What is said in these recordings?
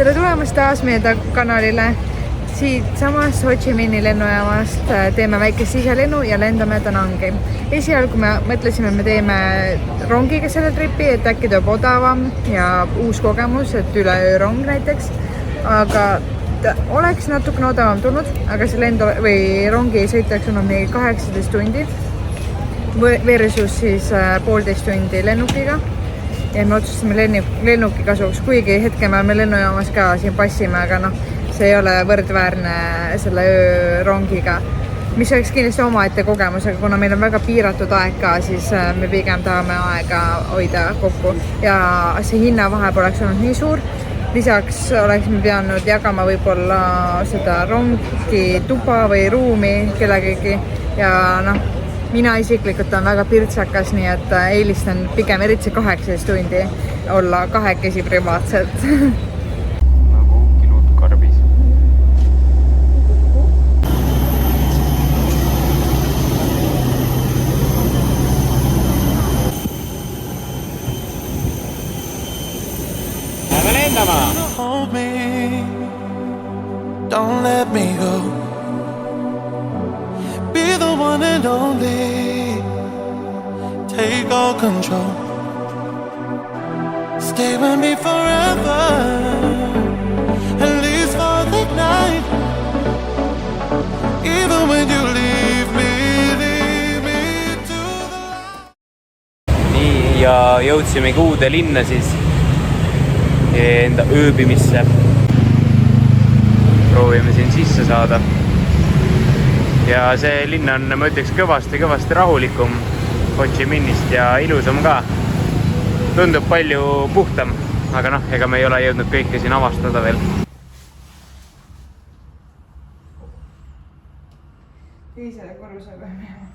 tere tulemast taas meie kanalile. Siit samast Ho Chi Minhi lennujaamast teeme väikest siselennu ja lendame Danangi. Esialgu me mõtlesime, me teeme rongiga selle tripi, et äkki toob odavam ja uus kogemus, et üleöö rong näiteks. Aga oleks natukene odavam tulnud, aga see lend või rongi sõitaks olnud meil 18 tundi versus siis 1,5 tundi lennukiga. Ja me otsustasime lennuki kasuks, kuigi hetke me oleme lennujaamas ka siin passime, aga see ei ole võrdväärne selle öörongiga, mis oleks kindlasti omaette kogemus, aga kuna meil on väga piiratud aeg ka, siis me pigem tahame aega hoida kokku ja see hinnavahe poleks olnud nii suur. Lisaks oleksime pidanud jagama võib-olla seda rongi tuba või ruumi kellegagi ja mina isiklikult on väga pirtsakas, nii et eelistan pigem eriti 18 tundi olla kahekesi privaatselt. Nagu kilud karbis. Lähme lendama! Hold me, don't let me go. Be the one and only, take all control. Stay with me forever, at least for the night. Even when you leave me to the light. Nii, ja jõudsimegi uude linna siis enda ööbimisse. Proovime siin sisse saada. Ja see linn on, ma ütleks, kõvasti rahulikum Ho Chi Minhist ja ilusam ka. Tundub palju puhtam, aga ega me ei ole jõudnud kõike siin avastada veel. Teisele korrusele peame jääma.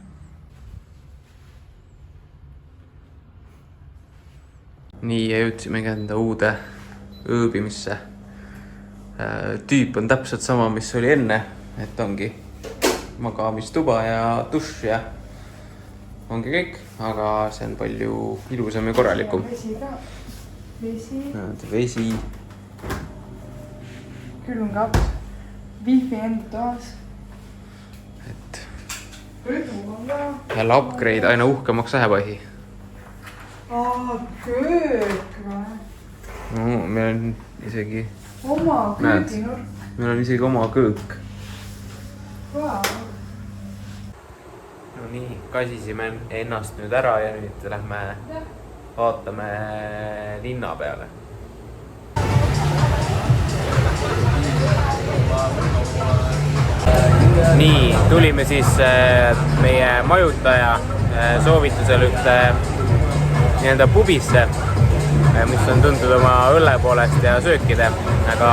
Nii, ja jõudsimegi enda uude ööbimisse. Tüüp on täpselt sama, mis oli enne, et ongi magamistuba ja dušš ja ongi kõik, aga see on palju ilusam ja korralikum. Vesi ka. Vesi. Külmkapp. Wifi enda toas. Et Kõlm on ka. jälle upgrade aina uhkemaks lähebahi. Köök või? No, meil on isegi... Oma kööginurk. Meil on isegi oma köök. Wow. No nii, kasisime ennast nüüd ära ja nüüd lähme vaatame linna peale. Nii, tulime siis meie majutaja soovitusel ühte nii-enda pubisse, mis on tuntud oma õlle poolest ja söökide, aga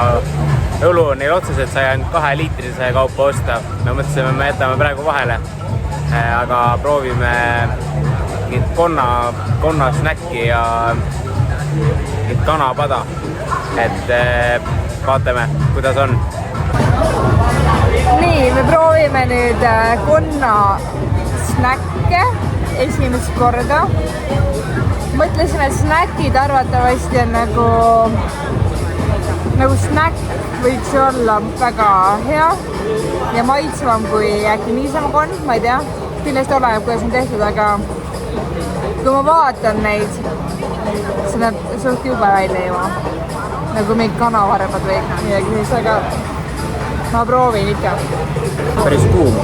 õlu on neil otseselt sai ainult 2-liitrise kaupa osta. Me mõtlesime, me jätame praegu vahele, aga proovime konna snäkki ja kanapada, et vaatame, kuidas on. Nii, me proovime nüüd konna snäkke esimest korda. Mõtlesime, et snäkid arvatavasti on nagu snäkk võiks olla väga hea ja maitsvam kui äkki niisama konn, ma ei tea. Kindlasti oleneb, kuidas on tehtud, aga kui ma vaatan neid, see näeb suht jube välja juba. Nagu mingid kanavarbad või midagi siis, aga ma proovin ikka. Päris kuum.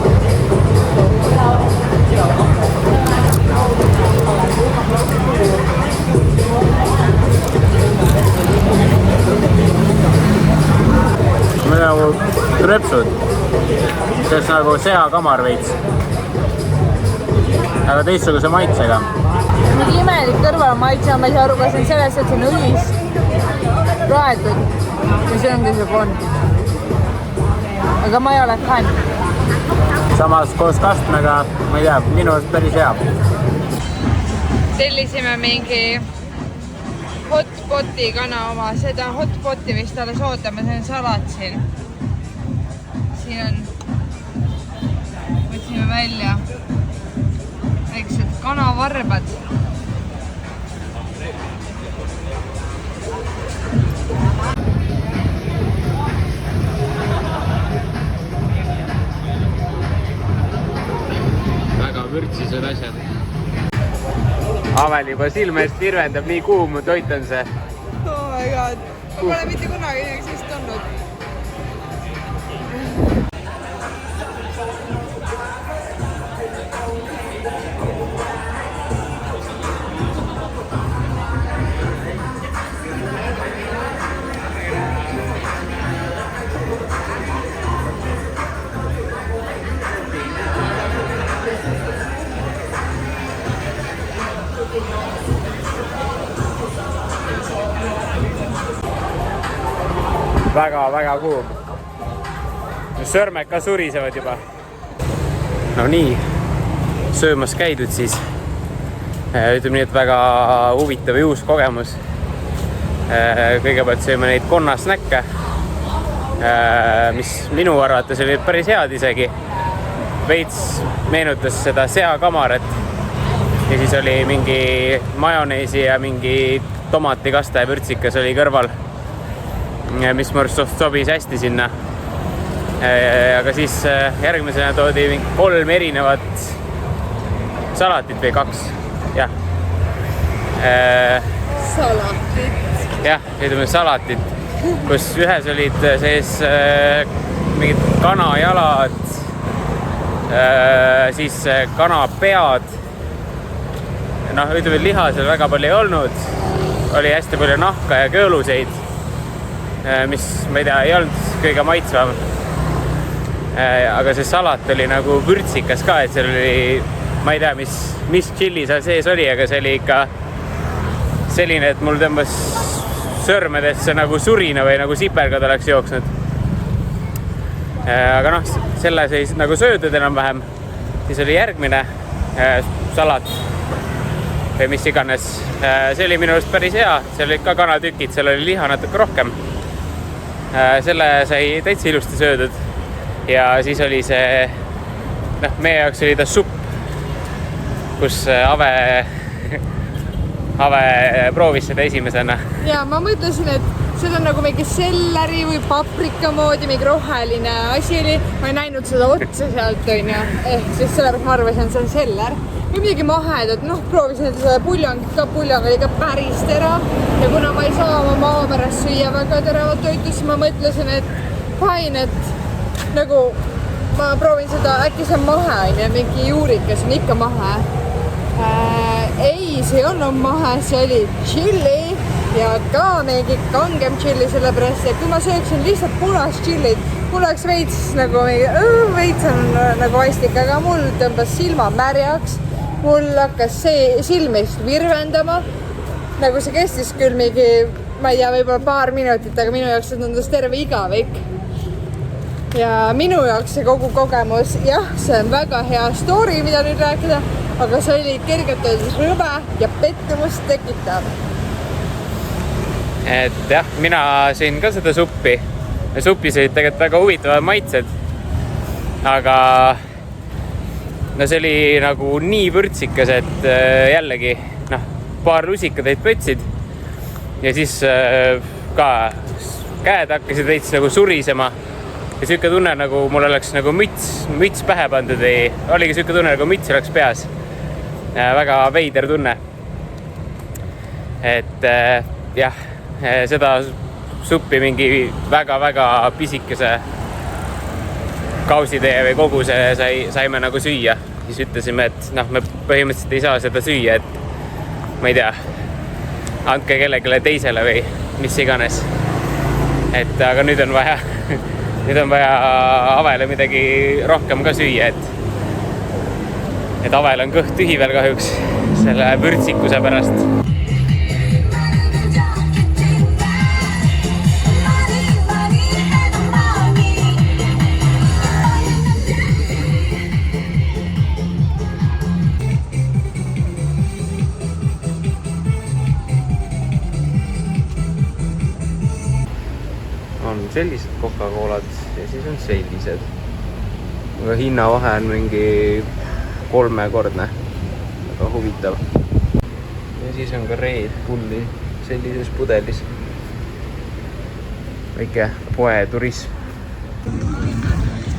Meil nagu tröpsud, see on nagu seakamar veits, aga teistsuguse maitsega. Mingi imelik kõrval maitse, ma ei saa aru, kas on selles, et see on õlis praetud ja see ongi see konn. Aga ma ei ole fänn. Samas koos kastmega, ma ei tea, minu arust päris hea. Tellisime mingi hotpoti kana oma, seda hotpoti vist alles ootame, see on salat siin. Siin on, võtsime välja väiksed kanavarbad. asjad. Avel juba silme eest virvendab, nii kuum toit on see. Oh my god, ma pole mitte kunagi midagi sellist olnud. Väga kuum. Sõrmed ka surisevad juba. No nii, söömas käidud siis. Ütleme nii, et väga huvitav ja uus kogemus. Kõigepealt sööme neid konnasnäkke, mis minu arvates olid päris head isegi. Veits meenutas seda seakamaret. Ja siis oli mingi majoneesi ja mingi tomatikaste ja vürtsikas oli kõrval, mis mu arust sobis hästi sinna. Aga siis järgmisena toodi 3 erinevat salatit või 2. Jah. Salatit. Jah, ütleme salatit, kus ühes olid sees mingid kanajalad, siis kanapead. Noh, ütleme, liha seal väga palju ei olnud. Oli hästi palju nahka ja kööluseid, mis, ma ei tea, ei olnud kõige maitsvam. Aga see salat oli nagu vürtsikas ka, et seal oli, ma ei tea, mis chili seal sees oli, aga see oli ikka selline, et mul tõmbas sõrmedesse nagu surina või nagu sipergad oleks jooksnud. Aga noh, selle siis nagu söödud enam-vähem. Siis oli järgmine salat või mis iganes. See oli minu arust päris hea, seal olid ka kanatükid, seal oli liha natuke rohkem. Selle sai täitsa ilusti söödud. Ja siis oli see, noh, meie jaoks oli ta supp, kus Ave proovis seda esimesena. Ja ma mõtlesin, et see on nagu mingi selleri või paprika moodi, mingi roheline asi oli. Ma ei näinud seda otsa sealt, on ju. Ehk siis sellepärast ma arvasin, et see on seller. Või midagi mahedat, noh, proovisin seda puljangit ka, puljang oli ka päris terav. Ja kuna ma ei saa oma maameres süüa väga teravat toitu, siis ma mõtlesin, et fine, et nagu ma proovin seda, äkki see on mahe, on ju, mingi juurikas on ikka mahe. Ei, see ei olnud mahe, see oli chili ja ka mingi kangem chili, sellepärast, et kui ma sööksin lihtsalt punast chillit, mul oleks veits nagu veits on nagu vastik, aga mul tõmbas silma märjaks, mul hakkas see silmist virvendama, nagu see kestis küll mingi, ma ei tea, võib-olla paar minutit, aga minu jaoks see tundus terve igavik. Ja minu jaoks see kogu kogemus, jah, see on väga hea story, mida nüüd rääkida, aga see oli kergelt öeldes rõve ja pettumust tekitav. Et jah, mina sõin ka seda suppi. Supis olid tegelikult väga huvitavad maitsed. Aga no see oli nagu nii vürtsikas, et jällegi noh, paar lusikat olid pötsid. Ja siis ka käed hakkasid veits nagu surisema. Ja süüke tunne, nagu mul oleks nagu müts pähe pandud või oligi süüke tunne, nagu müts oleks peas. Väga veider tunne. Et jah, seda suppi mingi väga-väga pisikese kausitäie või koguse saime nagu süüa. Siis ütlesime, et noh, me põhimõtteliselt ei saa seda süüa, et ma ei tea, andke kellegile teisele või mis iganes. Et aga nüüd on vaja Avele midagi rohkem ka süüa, et Avel on kõht tühi veel kahjuks selle vürtsikuse pärast. On sellised Coca-Colad ja siis on sellised. Aga hinnavahe on mingi 3-kordne. Väga huvitav. Ja siis on ka Red Bulli sellises pudelis. Väike poeturism.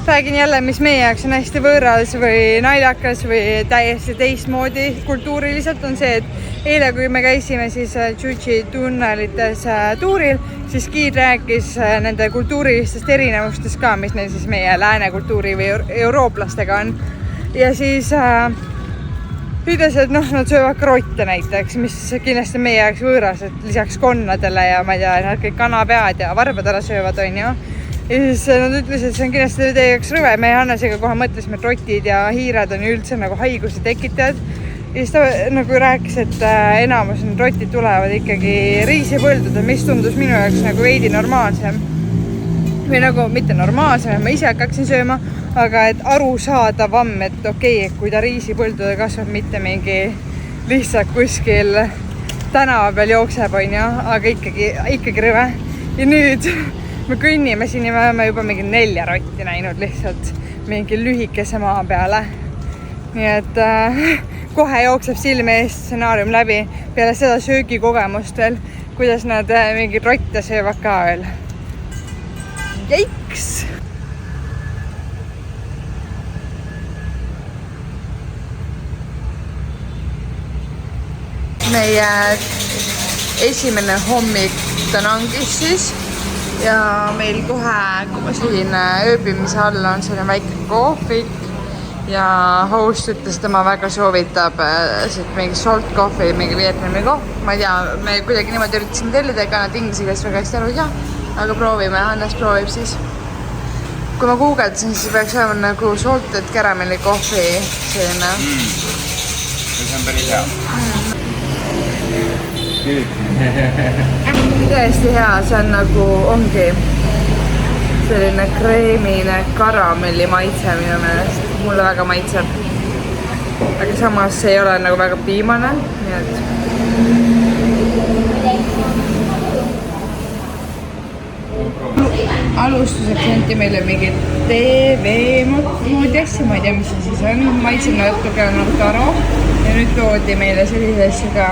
räägin jälle, mis meie jaoks on hästi võõras või naljakas või täiesti teistmoodi kultuuriliselt on see, et eile, kui me käisime siis Tšutši tunnelites tuuril, siis Giid rääkis nende kultuurilistest erinevustest ka, mis neil siis meie lääne kultuuri või eurooplastega on. Ja siis ütles, et nad söövad krotte näiteks, mis kindlasti meie jaoks võõras, et lisaks konnadele ja ma ei tea, nad kõik kanapead ja varbadele söövad, on ju. Ja siis nad ütlesid, et see on kindlasti teie jaoks rõve. Me Hannesega kohe mõtlesime, et rotid ja hiired on üldse nagu haiguse tekitajad. Ja siis ta nagu rääkis, et enamus rotid tulevad ikkagi riisipõldudel, mis tundus minu jaoks nagu veidi normaalsem. Või nagu mitte normaalsem, ma ise hakkaksin sööma, aga et arusaadavam, et okei, kui ta riisipõldudel kasvab, mitte mingi lihtsalt kuskil tänava peal jookseb, on ju, aga ikkagi rõve. Ja nüüd me kõnnime siin ja me oleme juba mingi 4 rotti näinud lihtsalt mingi lühikese maa peale. Nii et kohe jookseb silme eest stsenaarium läbi peale seda söögikogemust veel, kuidas nad mingi rotte söövad ka veel. Jeiks! Meie esimene hommik Danangis siis ja meil kohe siin ööbimise all on selline väike kohvik ja host ütles, tema väga soovitab mingi salt coffee, mingi Vietnami kohv. Ma ei tea, me kuidagi niimoodi üritasime tellida, ega nad inglise keeles väga hästi aru ei saa, aga proovime, Hannes proovib siis. Kui ma guugeldasin, siis peaks olema nagu salted carameli kohvi selline. See on päris hea. Tõesti hea, see on nagu ongi selline kreemine karamelli maitse minu meelest. Mulle väga maitseb. Aga samas see ei ole nagu väga piimane. Nii et alustuseks anti meile mingi TV-moodi asja, ma ei tea, mis see siis on. Maitseb natuke nagu taro ja nüüd toodi meile sellise asja ka.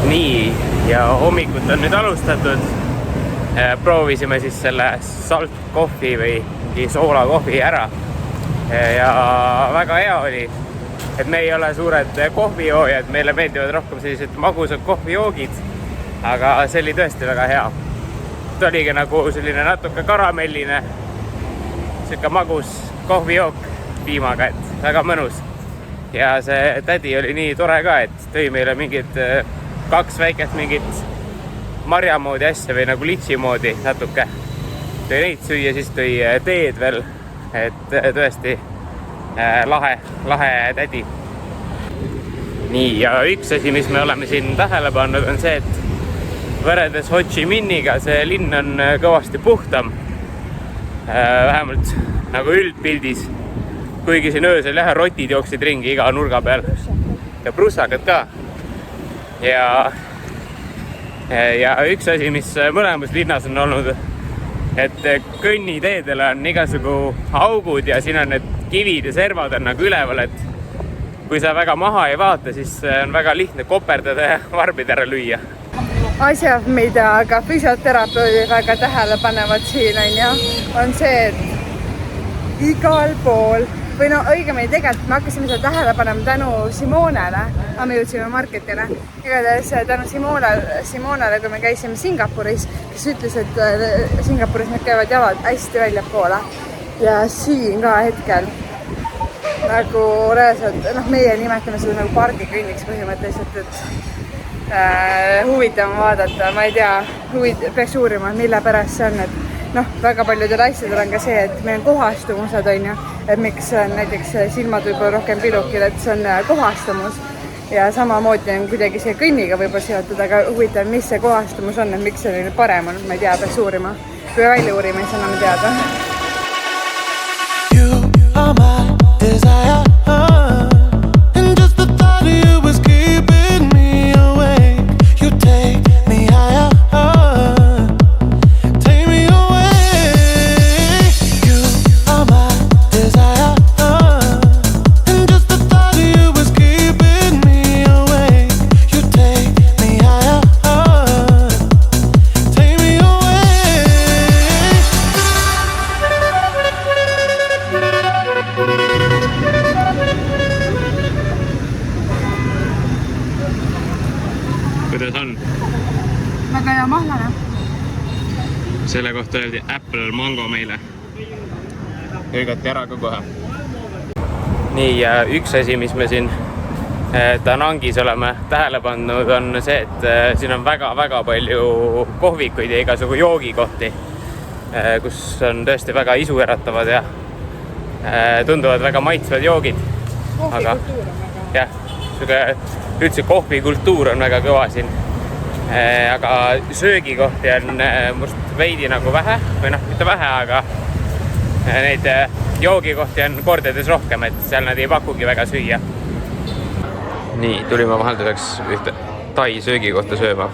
Nii, ja hommikut on nüüd alustatud. Proovisime siis selle salt kohvi või soola kohvi ära. Ja väga hea oli, et me ei ole suured kohvijoojad, meile meeldivad rohkem sellised magusad kohvijoogid, aga see oli tõesti väga hea. Ta oligi nagu selline natuke karamelline, selline magus kohvijook piimaga, et väga mõnus. Ja see tädi oli nii tore ka, et tõi meile mingid 2 väikest mingit marja moodi asja või nagu litsi moodi natuke. Tõi neid süüa, siis tõi teed veel, et tõesti lahe tädi. Nii, ja üks asi, mis me oleme siin tähele pannud, on see, et võrreldes Ho Chi Minhiga see linn on kõvasti puhtam. Vähemalt nagu üldpildis, kuigi siin öösel rotid jooksid ringi iga nurga peal ja prussakad ka. Ja üks asi, mis mõlemas linnas on olnud, et kõnniteedele on igasugu augud ja siin on need kivid ja servad on nagu üleval, et kui sa väga maha ei vaata, siis on väga lihtne koperdada ja varbid ära lüüa. Asjad, mida ka füsioterapeudid väga tähele panevad siin on see, et igal pool või no õigemini tegelikult me hakkasime seda tähele panema tänu Simonele, aga me jõudsime marketile. Igatahes tänu Simonele, kui me käisime Singapuris, kes ütles, et Singapuris need käivad jalad hästi välja poole. Ja siin ka hetkel nagu reaalselt, meie nimetame seda nagu pargikõnniks põhimõtteliselt, et huvitav vaadata, ma ei tea, peaks uurima, mille pärast see on, et väga paljudel asjadel on ka see, et meil on kohastumused, on ju, et miks näiteks silmad võib-olla rohkem pilukil, et see on kohastumus ja samamoodi on kuidagi see kõnniga võib-olla seotud, aga huvitav, mis see kohastumus on, et miks see nüüd parem on, ma ei tea, peaks uurima. Kui välja uurima, siis anname teada. You are my desire. And just the thought of you was keeping me awake. You take me higher. väga hea mahlane. Selle kohta öeldi Apple Mango meile. Hõigati ära ka kohe. Nii, ja üks asi, mis me siin Da Nangis oleme tähele pannud, on see, et siin on väga palju kohvikuid ja igasugu joogikohti, kus on tõesti väga isuäratavad ja tunduvad väga maitsvad joogid. Kohvikultuur on väga. Jah, üldse kohvikultuur on väga kõva siin. Aga söögikohti on must veidi nagu vähe, või noh, mitte vähe, aga neid joogikohti on kordades rohkem, et seal nad ei pakugi väga süüa. Nii, tulime vahelduseks ühte tai söögikohta sööma.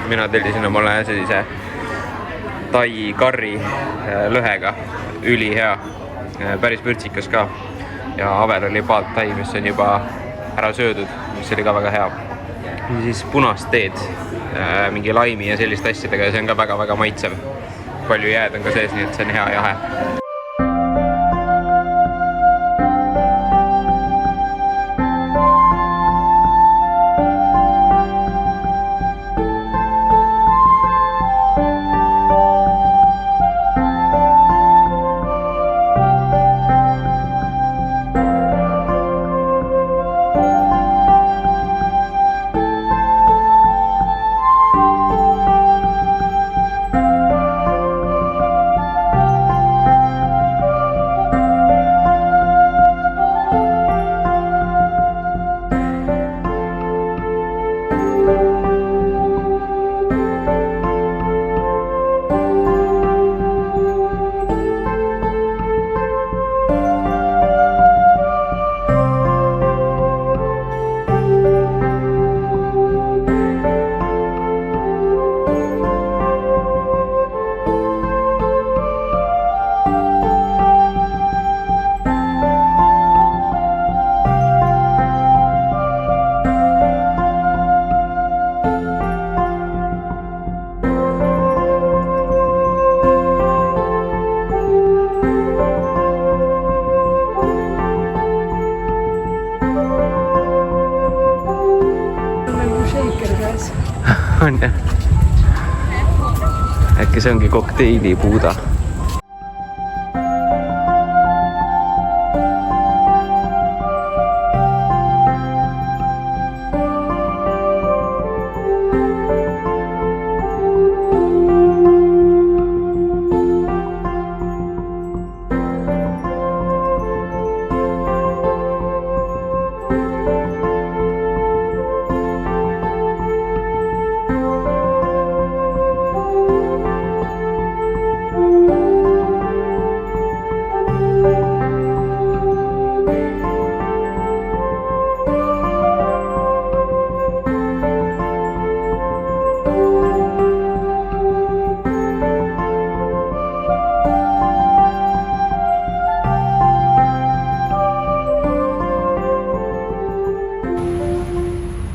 Mina tellisin omale sellise tai karri lõhega, ülihea, päris vürtsikas ka. Ja Avel oli paalt tai, mis on juba ära söödud, mis oli ka väga hea. Ja siis punast teed, mingi laimi ja sellist asjadega ja see on ka väga maitsev. Palju jääd on ka sees, nii et see on hea jahe. On jah. Äkki see ongi kokteilipuuda.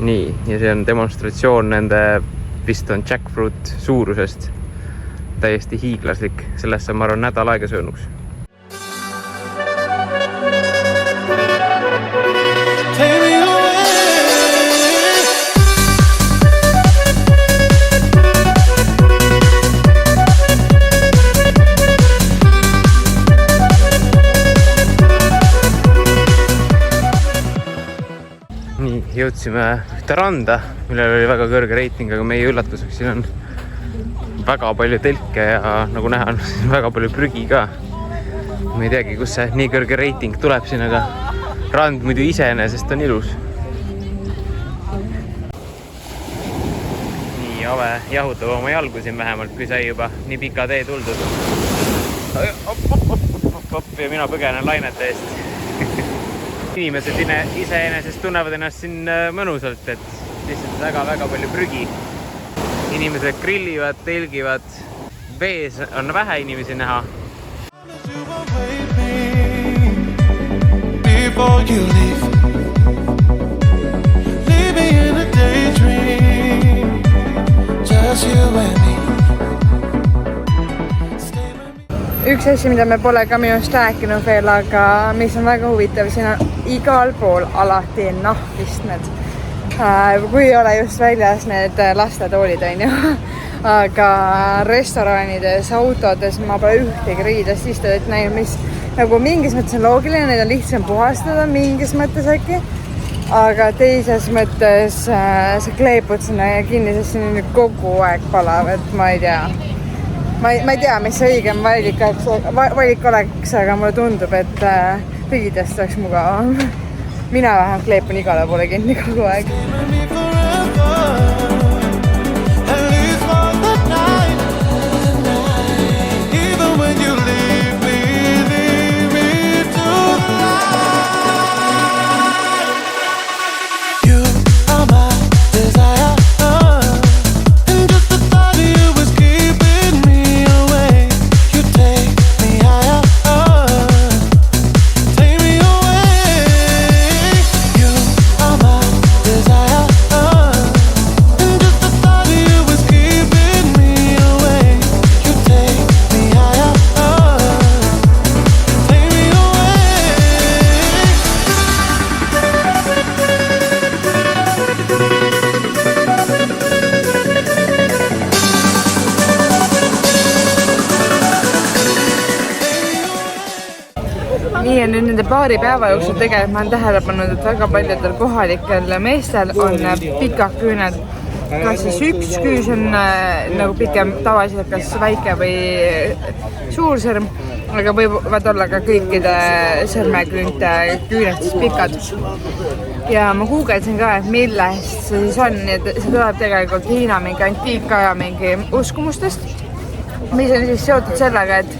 Nii, ja see on demonstratsioon nende vist on jackfruit suurusest. Täiesti hiiglaslik, sellest on ma arvan nädal aega söönuks. Jõudsime ühte randa, millel oli väga kõrge reiting, aga meie üllatuseks siin on väga palju telke ja nagu näha on väga palju prügi ka. Ma ei teagi, kus see nii kõrge reiting tuleb siin, aga rand muidu iseenesest on ilus. Nii, Ave jahutab oma jalgu siin vähemalt, kui sai juba nii pika tee tuldud. Ja mina põgenen lainete eest. Inimesed iseenesest tunnevad ennast siin mõnusalt, et lihtsalt väga palju prügi. Inimesed grillivad, telgivad, vees on vähe inimesi näha. Üks asi, mida me pole ka minust rääkinud veel, aga mis on väga huvitav, siin on igal pool alati nahvistmed. Kui ei ole just väljas need lastetoolid, on ju. aga restoranides, autodes ma pole ühtegi riidest istudet näinud, mis nagu mingis mõttes on loogiline, neid on lihtsam puhastada mingis mõttes äkki, aga teises mõttes sa kleepud sinna kinni, sest siin on kogu aeg palav, et ma ei tea. Ma ei tea, mis see õigem valik oleks, aga mulle tundub, et riidest oleks mugavam. Mina vähem kleepun igale poole kinni kogu aeg. Nii on nüüd nende paari päeva jooksul tegelikult ma olen tähele pannud, et väga paljudel kohalikel meestel on pikad küüned. Kas siis üks küüs on nagu pikem tavaliselt, kas väike või suur sõrm, aga võivad olla ka kõikide sõrmeküünte küüned siis pikad. Ja ma guugeldasin ka, et millest see siis on, et see tuleb tegelikult Hiina mingi antiikaja mingi uskumustest, mis on siis seotud sellega, et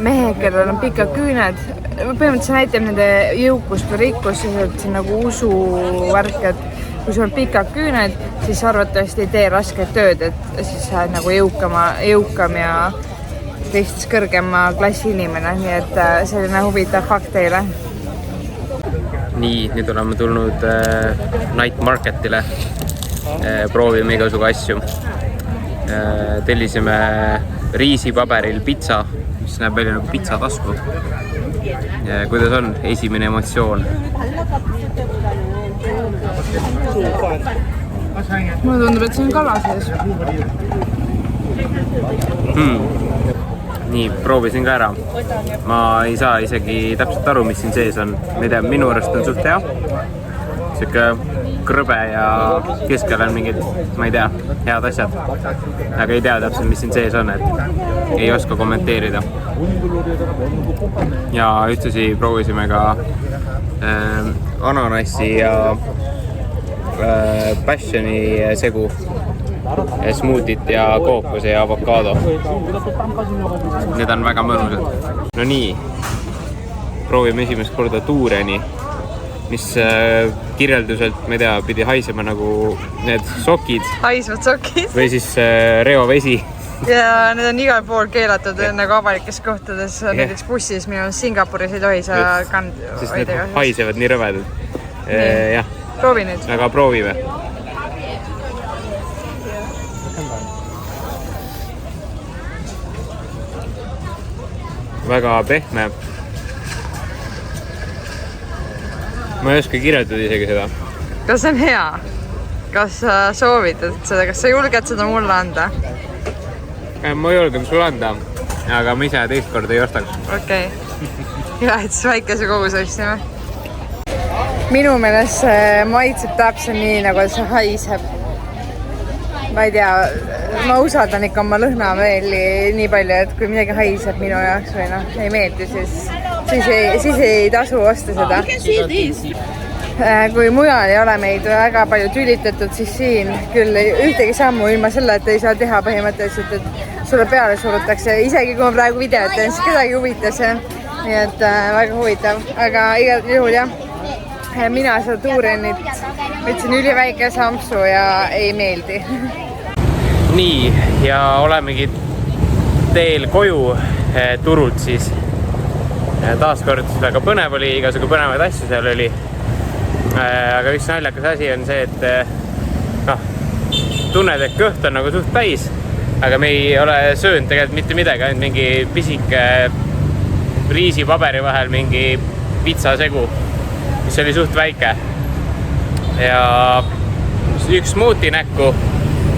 mehe, kellel on pikad küüned, põhimõtteliselt näitab nende jõukust või rikkust, et see on nagu usuvärk, et kui sul on pikad küüned, siis arvatavasti ei tee rasket tööd, et siis sa oled nagu jõukam ja teistest kõrgema klassi inimene, nii et selline huvitav fakt teile. Nii, nüüd oleme tulnud Night Marketile, proovime igasugu asju. Tellisime riisipaberil pitsa, mis näeb välja nagu pitsatasku. Kuidas on esimene emotsioon? Mulle tundub, et see on kala sees. Nii, proovisin ka ära. Ma ei saa isegi täpselt aru, mis siin sees on. Ma ei tea, minu arust on suht hea. Siuke krõbe ja keskel on mingid, ma ei tea, head asjad. Aga ei tea täpselt, mis siin sees on, et ei oska kommenteerida. Ja ühtlasi proovisime ka ananassi ja passioni segu, smoothiet ja kookose ja avokaado. Need on väga mõnusad. No nii, proovime esimest korda tuureni, mis kirjelduselt, ma ei tea, pidi haisema nagu need sokid. Haisvad sokid. Või siis reovesi. Ja need on igal pool keelatud nagu avalikes kohtades, näiteks bussis, minu Singapuris ei tohi sa sest need haisevad nii rõvedad. Jah. Proovi nüüd. Aga proovime. Väga pehme. Ma ei oska kirjeldada isegi seda. Kas see on hea? Kas sa soovitad seda? Kas sa julged seda mulle anda? Ma julgen sulle anda, aga ma ise teist korda ei ostaks. Okei. Ja, et siis väikese kogus ostsime. Minu meelest see maitseb täpselt nii, nagu see haiseb. Ma ei tea, ma usaldan ikka oma lõhnameeli nii palju, et kui midagi haiseb minu jaoks või ei meeldi, siis ei tasu osta seda. Kui mujal ei ole meid väga palju tülitatud, siis siin küll ühtegi sammu ilma selle, et ei saa teha põhimõtteliselt, et sulle peale surutakse. Isegi kui ma praegu videot teen, siis kedagi huvitas see. Nii et väga huvitav, aga igal juhul jah. Mina seda tuurenit võtsin üliväike sampsu ja ei meeldi. Nii, ja olemegi teel koju turult siis. Taaskord väga põnev oli, igasugu põnevaid asju seal oli. Aga üks naljakas asi on see, et tunned, et kõht on nagu suht täis, aga me ei ole söönud tegelikult mitte midagi, ainult mingi pisike riisipaberi vahel mingi pitsasegu, mis oli suht väike. Ja üks smoothie näkku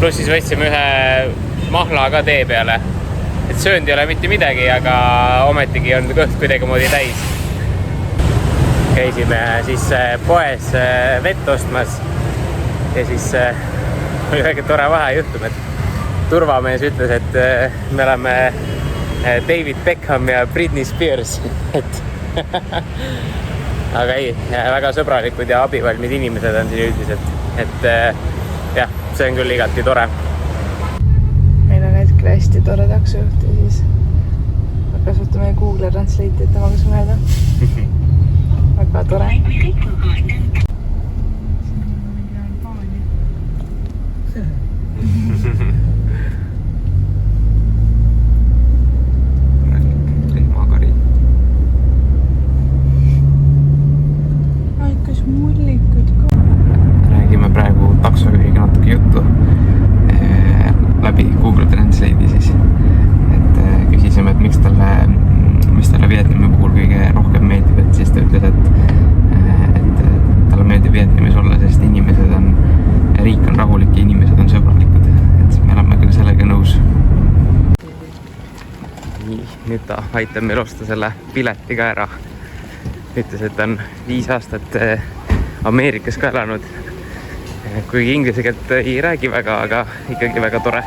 Pluss siis võtsime ühe mahla ka tee peale. Et söönd ei ole mitte midagi, aga ometigi on kõht kuidagi moodi täis. Käisime siis poes vett ostmas ja siis oli väga tore vahejuhtum, et turvamees ütles, et me oleme David Beckham ja Britney Spears. Aga ei, väga sõbralikud ja abivalmid inimesed on siin üldiselt. Et jah, see on küll igati tore. Meil on hetkel hästi tore taksojuht ja siis kasutame Google Translate, et temaga suhelda. Väga tore. Lehmakari. Aikas mullikud ka. Räägime praegu taksojuhiga natuke juttu läbi Google Translate'i siis. Et küsisime, et mis talle Vietnami puhul kõige rohkem meeldib, et siis ta ütles, et talle meeldib Vietnamis olla, sest riik on rahulik ja inimesed on sõbralikud. Et me oleme küll sellega nõus. Nii, nüüd ta aitab meil osta selle pileti ka ära. Ütles, et on 5 aastat Ameerikas ka elanud. Kuigi inglise keelt ei räägi väga, aga ikkagi väga tore.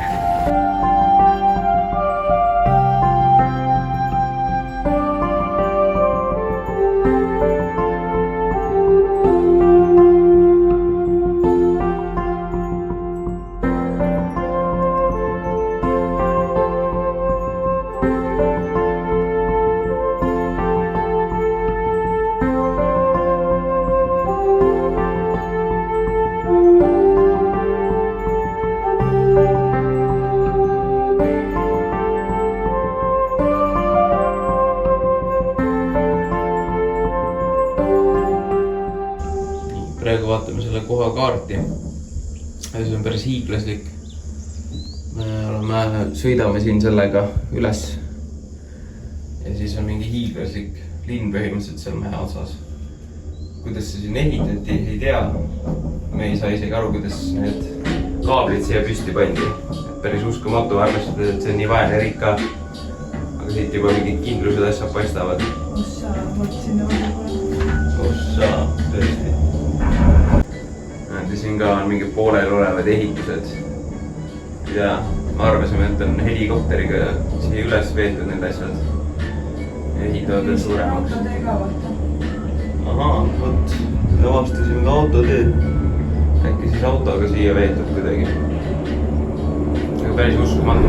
Praegu vaatame selle koha kaarti. See on päris hiiglaslik. Me sõidame siin sellega üles. Ja siis on mingi hiiglaslik linn põhimõtteliselt seal mäe otsas. Kuidas see siin ehitati, ei tea. Me ei saa isegi aru, kuidas need kaablid siia püsti pandi. Päris uskumatu arvestades, et see on nii vaene riik ka. Aga siit juba mingid kindlused asjad paistavad. Ossa, mõtlesin juba. Ossa, tõesti. Siin ka on mingi poolel olevad ehitused. Ja me arvasime, et on helikopteriga siia üles veetud need asjad. Ehitavad veel suuremaks. Ahaa, võt, avastasime ka autoteed. Äkki siis autoga siia veetud kuidagi. Aga päris uskumatu.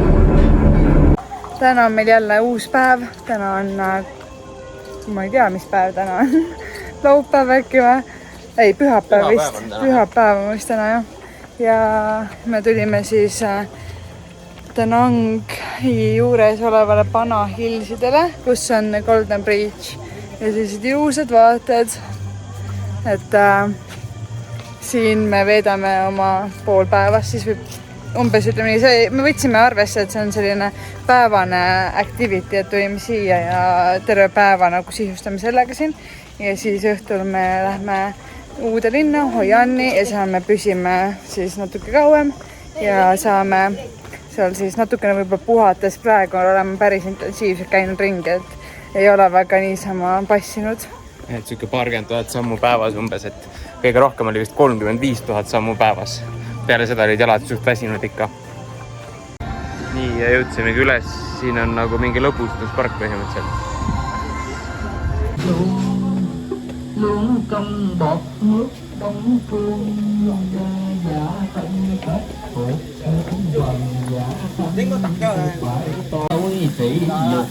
Täna on meil jälle uus päev. Täna on, ma ei tea, mis päev täna on. Laupäev äkki või? Ei, pühapäev vist. Pühapäev on vist täna, jah. Ja me tulime siis Da Nangi juures olevale Pana Hillsidele, kus on Golden Bridge. Ja siis ilusad vaated. Et siin me veedame oma pool päevast, siis võib umbes ütleme nii, me võtsime arvesse, et see on selline päevane activity, et tulime siia ja terve päeva nagu sisustame sellega siin. Ja siis õhtul me lähme uude linna, Hoi Anni ja seal me püsime siis natuke kauem ja saame seal siis natukene võib-olla puhates. Praegu oleme päris intensiivselt käinud ringi, et ei ole väga niisama passinud. Et siuke 40 000 sammu päevas umbes, et kõige rohkem oli vist 35 000 sammu päevas. Peale seda olid jalad suht väsinud ikka. Nii, ja jõudsimegi üles. Siin on nagu mingi lõbustuspark põhimõtteliselt. Luôn trong bọt nước đóng phương giả thân cách hộp vòng giả thân phải tôi tỷ dục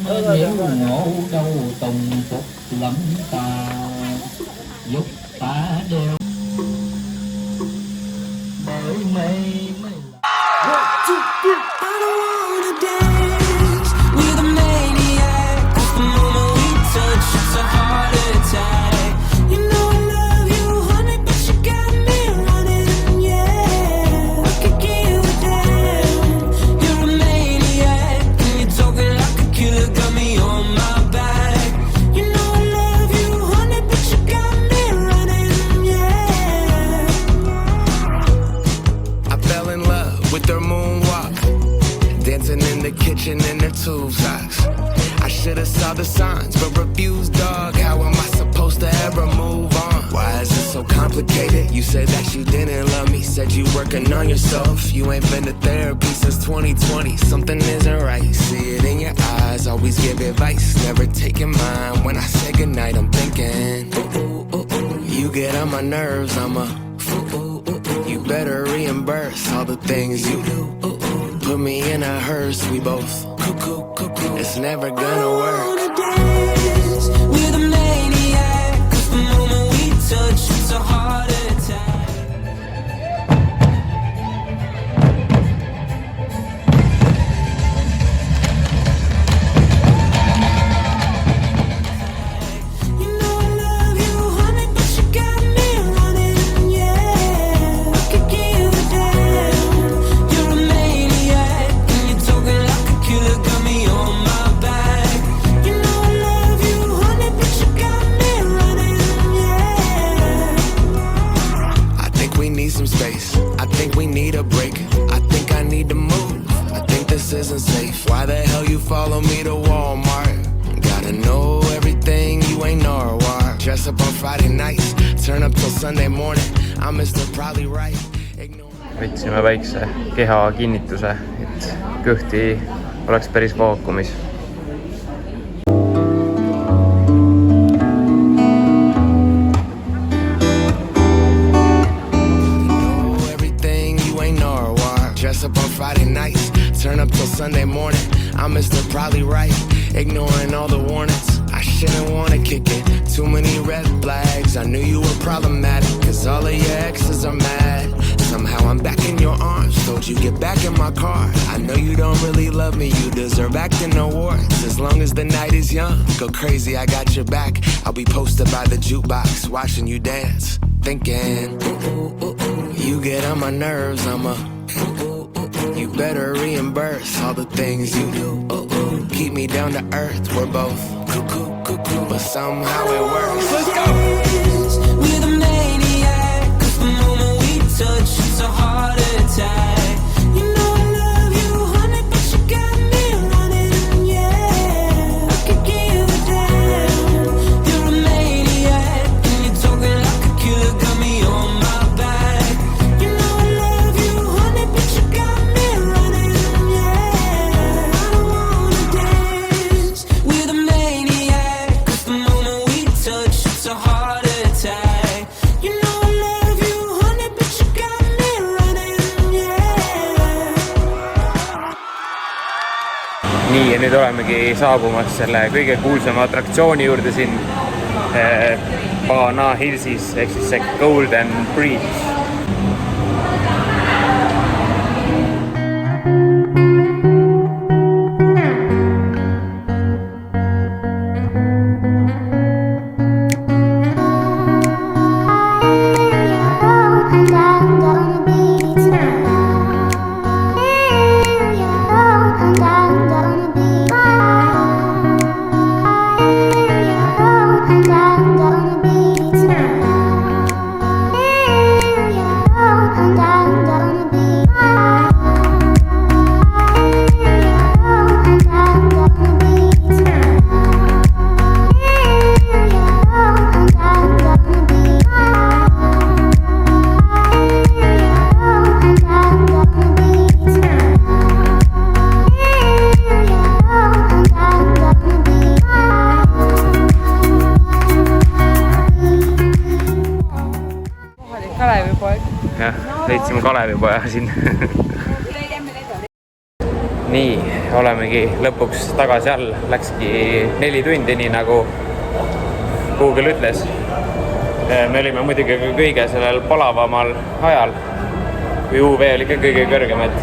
nếu ngộ đâu tùng phục lắm ta dục ta đều bởi mây mây I fell in love walk. Dancing in the kitchen in their tube socks. I should've saw the signs, but refused, dog. How am I supposed to ever move on? Why is it so complicated? You said that you didn't love me, said you working on yourself. You ain't been to therapy since 2020. Something isn't right, see it in your eyes. Always give advice, never taking mine. When I say goodnight, I'm thinking, ooh, ooh, ooh, ooh. You get on my nerves, I'm a ooh, ooh, ooh, ooh. You better reimburse all the things you do. Ooh, ooh. Put me in a hearse, we both cuckoo, cuckoo. It's never gonna work. With a maniac, 'cause the moment we touch, it's a heart attack. You know I love you, honey, but you got me running, yeah. I could give a damn. You're a maniac, and you're talking like a killer, got me on my back. You know I love you, honey, but you got me running, yeah. I think we need some space. I think we need a break. I think I need to move. I think this isn't safe. Why the hell you follow me to Walmart? Gotta know everything, you ain't Norwalk. Dress up on Friday nights, turn up till Sunday morning. I'm Mr. Probably Right. Võtsime väikse keha kinnituse, et kõhti oleks päris vaakumis. Know everything, you ain't Norwalk. Dress up on Friday nights, turn up till Sunday morning. I'm Mr. Probably Right, ignoring all the warnings. I shouldn't wanna kick it, too many red flags. I knew you were problematic, 'cause all of your exes are mad. Somehow I'm back in your arms, told you get back in my car. I know you don't really love me, you deserve acting awards. As long as the night is young, go crazy, I got your back. I'll be posted by the jukebox, watching you dance, thinking, ooh, ooh, ooh, ooh. You get on my nerves, I'm a ooh, ooh, ooh, ooh. You better reimburse all the things you do. Ooh, ooh. Keep me down to earth, we're both cuckoo, cuckoo, but somehow it works. Let's go! With a maniac, 'cause the moment we touch, it's a heart attack. You know I love you, honey, but you got me running, yeah. I could give a damn. You're a maniac, and you're talking like a killer, got me on my back. You know I love you, honey, but you got me running, yeah. I don't wanna dance with a maniac, 'cause the moment we touch, it's a heart attack. You know I love you, honey, but you got me running, yeah. Nii, ja nüüd olemegi saabumas selle kõige kuulsama atraktsiooni juurde siin Bana Hillsis ehk siis see Golden Bridge. Jah, leidsime Kalevipoja siin. Nii, olemegi lõpuks tagasi all. Läkski 4 tundi, nii nagu Google ütles. Me olime muidugi kõige sellel palavamal ajal, kui UV oli ka kõige kõrgem, et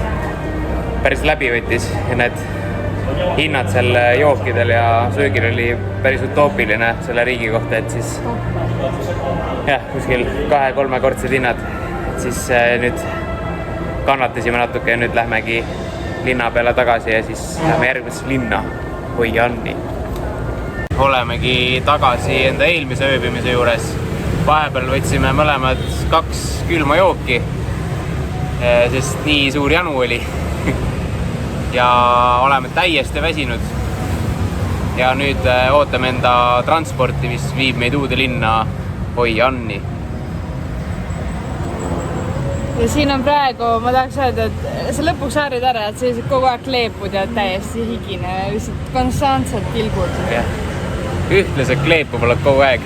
päris läbi võttis ja need hinnad seal jookidel ja söögil oli päris utoopiline selle riigi kohta, et siis jah, kuskil 2-3-kordsed hinnad. Siis nüüd kannatasime natuke ja nüüd lähmegi linna peale tagasi ja siis lähme järgmisse linna, Hoianni. Olemegi tagasi enda eelmise ööbimise juures. Vahepeal võtsime mõlemad 2 külma jooki, sest nii suur janu oli ja oleme täiesti väsinud. Ja nüüd ootame enda transporti, mis viib meid uude linna Hoi-Anni. Ja siin on praegu, ma tahaks öelda, et sa lõpuks haarid ära, et sellised kogu aeg kleepud ja täiesti higine ja lihtsalt konstantsed kilgud. Ühtlased kleepu pole kogu aeg.